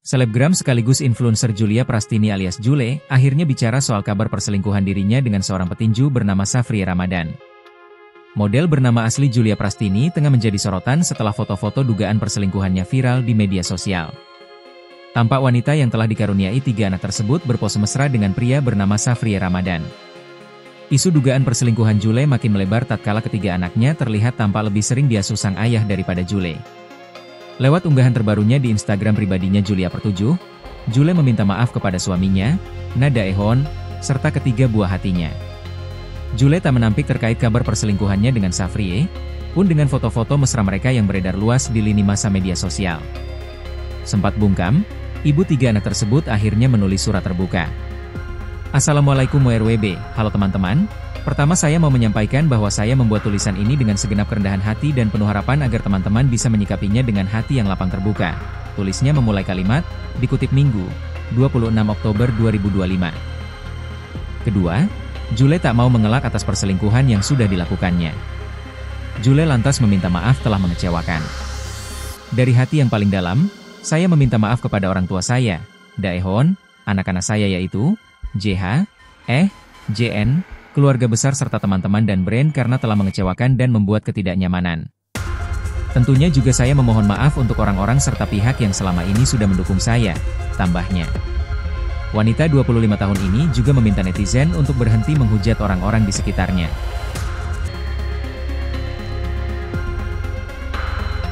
Selebgram sekaligus influencer Julia Prastini alias Jule, akhirnya bicara soal kabar perselingkuhan dirinya dengan seorang petinju bernama Safriye Ramadan. Model bernama asli Julia Prastini tengah menjadi sorotan setelah foto-foto dugaan perselingkuhannya viral di media sosial. Tampak wanita yang telah dikaruniai 3 anak tersebut berpose mesra dengan pria bernama Safriye Ramadan. Isu dugaan perselingkuhan Jule makin melebar tatkala ketiga anaknya terlihat tampak lebih sering diasuh sang ayah daripada Jule. Lewat unggahan terbarunya di Instagram pribadinya Julia Pertujuh, Jule meminta maaf kepada suaminya, Na Daehon, serta ketiga buah hatinya. Jule tak menampik terkait kabar perselingkuhannya dengan Safriye, pun dengan foto-foto mesra mereka yang beredar luas di lini masa media sosial. Sempat bungkam, ibu 3 anak tersebut akhirnya menulis surat terbuka. Assalamualaikum WRWB, halo teman-teman. Pertama saya mau menyampaikan bahwa saya membuat tulisan ini dengan segenap kerendahan hati dan penuh harapan agar teman-teman bisa menyikapinya dengan hati yang lapang terbuka. Tulisnya memulai kalimat, dikutip Minggu, 26 Oktober 2025. Kedua, Jule tak mau mengelak atas perselingkuhan yang sudah dilakukannya. Jule lantas meminta maaf telah mengecewakan. Dari hati yang paling dalam, saya meminta maaf kepada orang tua saya, Daehon, anak-anak saya yaitu, JH, JN, keluarga besar serta teman-teman dan brand karena telah mengecewakan dan membuat ketidaknyamanan. Tentunya juga saya memohon maaf untuk orang-orang serta pihak yang selama ini sudah mendukung saya, tambahnya. Wanita 25 tahun ini juga meminta netizen untuk berhenti menghujat orang-orang di sekitarnya.